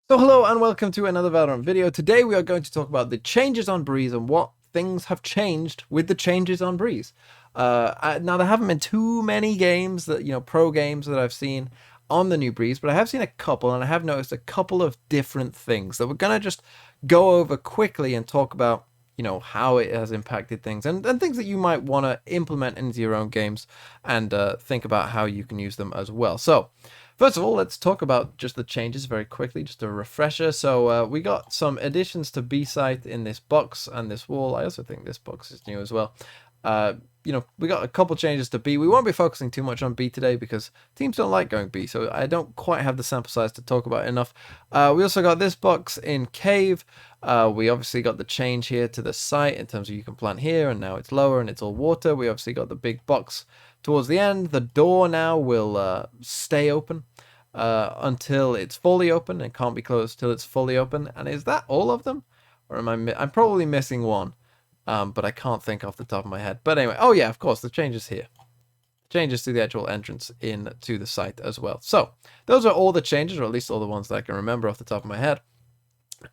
So hello and welcome to another Valorant video. Today we are going to talk about the changes on Breeze and what things have changed with the changes on Breeze. Now there haven't been too many games that, pro games that I've seen on the new Breeze, but I have seen a couple and I have noticed a couple of different things that we're going to just go over quickly and talk about, how it has impacted things and things that you might want to implement into your own games and think about how you can use them as well. So, first of all, let's talk about just the changes very quickly, just a refresher. So we got some additions to B-site in this box and this wall. I also think this box is new as well. We got a couple changes to B. We won't be focusing too much on B today because teams don't like going B, so I don't quite have the sample size to talk about enough. We also got this box in Cave. We obviously got the change here to the site in terms of you can plant here, and now it's lower and it's all water. We obviously got the big box towards the end. The door now will stay open until it's fully open and can't be closed till it's fully open. And is that all of them? Or am I'm probably missing one, but I can't think off the top of my head. But anyway, oh yeah, of course, the changes here. Changes to the actual entrance into the site as well. So those are all the changes, or at least all the ones that I can remember off the top of my head.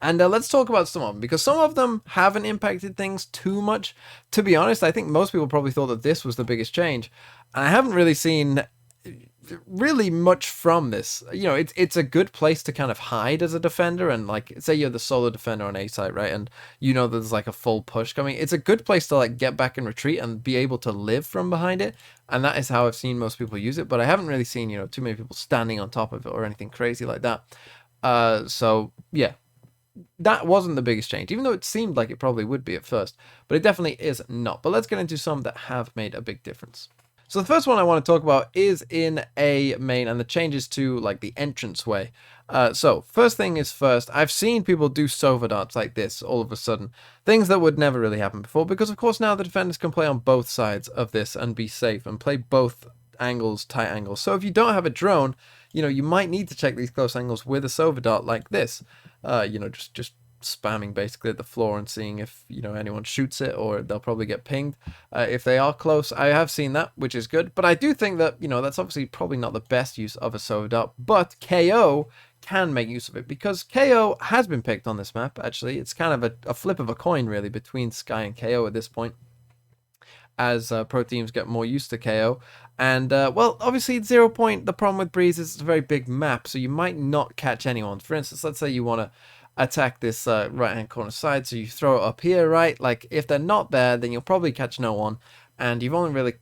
And let's talk about some of them, because some of them haven't impacted things too much. To be honest, I think most people probably thought that this was the biggest change. And I haven't really seen really much from this. It's a good place to kind of hide as a defender, and like say you're the solo defender on A site, right? And there's like a full push coming. It's a good place to like get back and retreat and be able to live from behind it. And that is how I've seen most people use it, but I haven't really seen, too many people standing on top of it or anything crazy like that. So yeah, that wasn't the biggest change, even though it seemed like it probably would be at first, but it definitely is not. But let's get into some that have made a big difference. So the first one I want to talk about is in A main and the changes to like the entrance way. So first thing is first, I've seen people do Sova darts like this all of a sudden, things that would never really happen before, because of course now the defenders can play on both sides of this and be safe and play both angles, tight angles. So if you don't have a drone, you might need to check these close angles with a Sova dart like this. Just spamming basically at the floor and seeing if anyone shoots it, or they'll probably get pinged if they are close. I have seen that, which is good, but I do think that that's obviously probably not the best use of a Sova dart, but KO can make use of it, because KO has been picked on this map. Actually, it's kind of a flip of a coin really between Sky and KO at this point, as pro teams get more used to KO. And well, obviously at 0 point, the problem with Breeze is it's a very big map, so you might not catch anyone. For instance, let's say you want to attack this right hand corner side, so you throw it up here, right? Like if they're not there, then you'll probably catch no one, and you've only really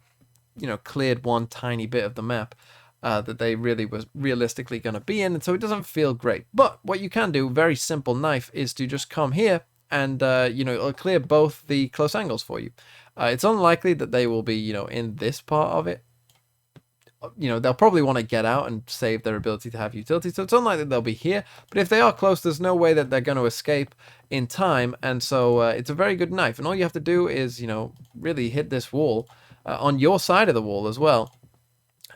cleared one tiny bit of the map that they really was realistically going to be in, and so it doesn't feel great. But what you can do, very simple knife, is to just come here and it'll clear both the close angles for you. It's unlikely that they will be in this part of it. They'll probably want to get out and save their ability to have utility, so it's unlikely they'll be here. But if they are close, there's no way that they're going to escape in time, and so it's a very good knife. And all you have to do is really hit this wall on your side of the wall as well,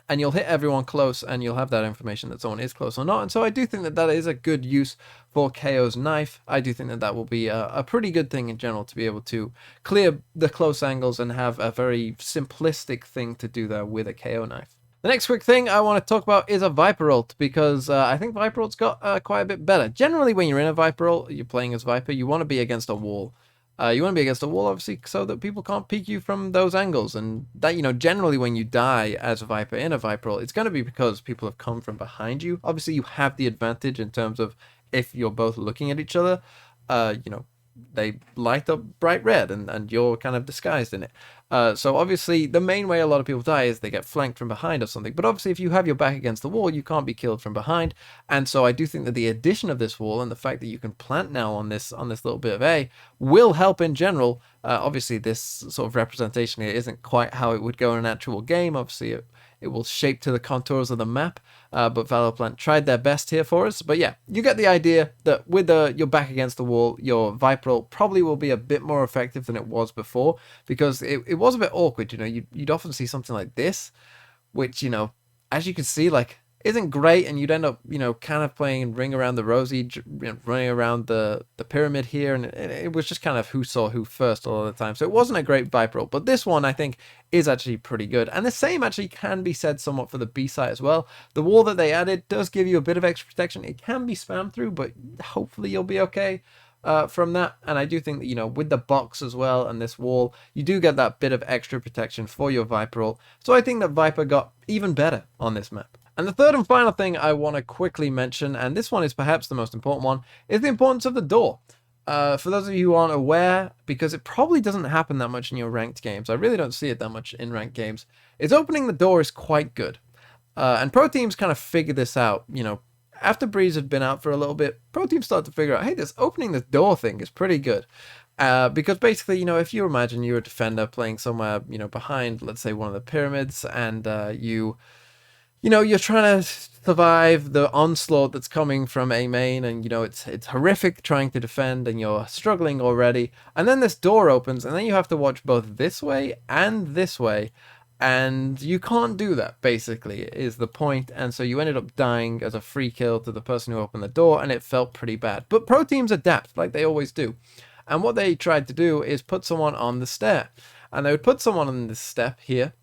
and you'll hit everyone close, and you'll have that information that someone is close or not. And so I do think that that is a good use for KO's knife. I do think that that will be a pretty good thing in general, to be able to clear the close angles and have a very simplistic thing to do there with a KO knife. The next quick thing I want to talk about is a Viper ult, because I think Viper ult's got quite a bit better. Generally, when you're in a Viper ult, you're playing as Viper, you want to be against a wall. You want to be against a wall, obviously, so that people can't peek you from those angles. And that, generally when you die as a Viper in a Viper ult, it's going to be because people have come from behind you. Obviously, you have the advantage in terms of if you're both looking at each other, they light up bright red, and you're kind of disguised in it. So obviously the main way a lot of people die is they get flanked from behind or something, but obviously if you have your back against the wall, you can't be killed from behind. And so I do think that the addition of this wall and the fact that you can plant now on this little bit of A will help in general. Obviously this sort of representation here isn't quite how it would go in an actual game. Obviously it will shape to the contours of the map, but Valorant tried their best here for us. But yeah, you get the idea that with your back against the wall, your Viper ult probably will be a bit more effective than it was before, because it was a bit awkward. You'd often see something like this, which, as you can see, like, isn't great, and you'd end up, kind of playing Ring Around the Rosie, running around the pyramid here, and it was just kind of who saw who first all the time. So it wasn't a great Viper ult, but this one I think is actually pretty good. And the same actually can be said somewhat for the B site as well. The wall that they added does give you a bit of extra protection. It can be spammed through, but hopefully you'll be okay from that. And I do think that, with the box as well and this wall, you do get that bit of extra protection for your Viper ult. So I think that Viper got even better on this map. And the third and final thing I want to quickly mention, and this one is perhaps the most important one, is the importance of the door. For those of you who aren't aware, because it probably doesn't happen that much in your ranked games, I really don't see it that much in ranked games, is opening the door is quite good. And pro teams kind of figured this out, after Breeze had been out for a little bit, pro teams started to figure out, hey, this opening the door thing is pretty good. Because basically, if you imagine you're a defender playing somewhere, behind, let's say, one of the pyramids, and you're trying to survive the onslaught that's coming from A main, and it's horrific trying to defend, and you're struggling already. And then this door opens, and then you have to watch both this way and this way, and you can't do that, basically, is the point. And so you ended up dying as a free kill to the person who opened the door, and it felt pretty bad. But pro teams adapt, like they always do. And what they tried to do is put someone on the stair. And they would put someone on this step here,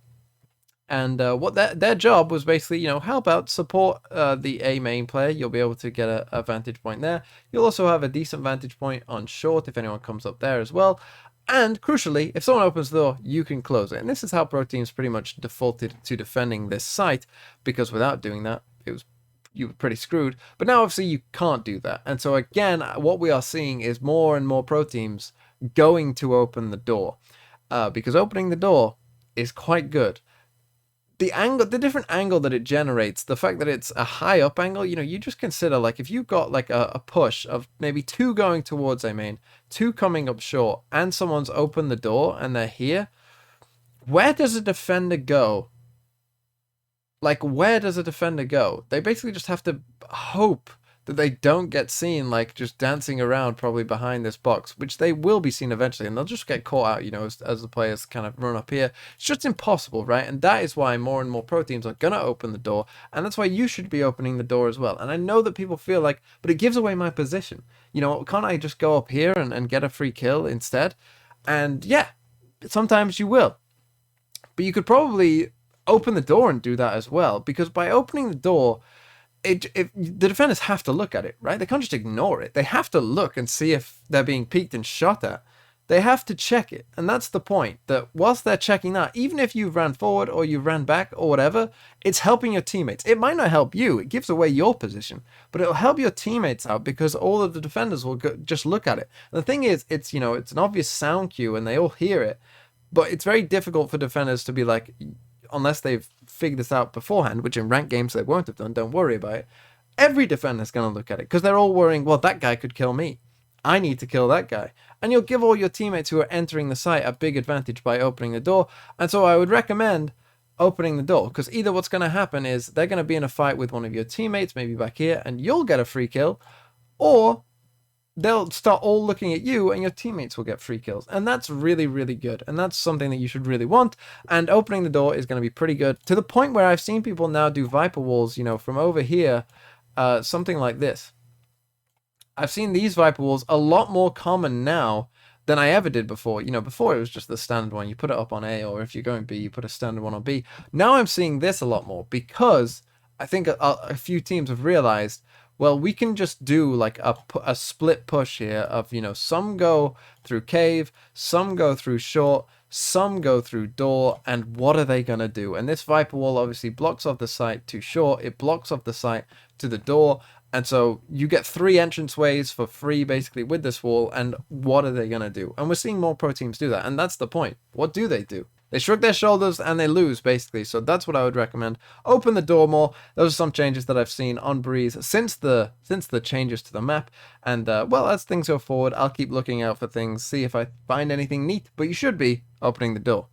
and what their job was basically, help out, support the A main player. You'll be able to get a vantage point there. You'll also have a decent vantage point on short if anyone comes up there as well. And crucially, if someone opens the door, you can close it. And this is how pro teams pretty much defaulted to defending this site, because without doing that, you were pretty screwed. But now obviously you can't do that. And so again, what we are seeing is more and more pro teams going to open the door, because opening the door is quite good. The different angle that it generates, the fact that it's a high up angle, you just consider, like, if you've got like a push of maybe 2 going towards A main, 2 coming up short, and someone's opened the door and they're here, where does a defender go? Like, where does a defender go? They basically just have to hope that they don't get seen, like, just dancing around probably behind this box, which they will be seen eventually, and they'll just get caught out, as the players kind of run up here. It's just impossible, right? And that is why more and more pro teams are going to open the door, and that's why you should be opening the door as well. And I know that people feel like, but it gives away my position. Can't I just go up here and get a free kill instead? And yeah, sometimes you will. But you could probably open the door and do that as well, because by opening the door, the defenders have to look at it, right? They can't just ignore it. They have to look and see if they're being peeked and shot at. They have to check it. And that's the point, that whilst they're checking that, even if you ran forward or you ran back or whatever, it's helping your teammates. It might not help you. It gives away your position, but it'll help your teammates out, because all of the defenders will just look at it. And the thing is, it's an obvious sound cue and they all hear it, but it's very difficult for defenders to be like, unless they've figured this out beforehand, which in ranked games they won't have done, don't worry about it. Every defender's going to look at it, because they're all worrying, well, that guy could kill me. I need to kill that guy. And you'll give all your teammates who are entering the site a big advantage by opening the door. And so I would recommend opening the door, because either what's going to happen is they're going to be in a fight with one of your teammates, maybe back here, and you'll get a free kill, or they'll start all looking at you and your teammates will get free kills. And that's really, really good. And that's something that you should really want. And opening the door is going to be pretty good, to the point where I've seen people now do Viper walls, from over here, something like this. I've seen these Viper walls a lot more common now than I ever did before. Before it was just the standard one. You put it up on A, or if you're going B, you put a standard one on B. Now I'm seeing this a lot more, because I think a few teams have realized, well, we can just do like a split push here of, some go through cave, some go through short, some go through door, and what are they going to do? And this Viper wall obviously blocks off the site to short, it blocks off the site to the door, and so you get 3 entranceways for free basically with this wall, and what are they going to do? And we're seeing more pro teams do that, and that's the point. What do? They shrug their shoulders and they lose, basically. So that's what I would recommend. Open the door more. Those are some changes that I've seen on Breeze since the changes to the map. And, well, as things go forward, I'll keep looking out for things, see if I find anything neat. But you should be opening the door.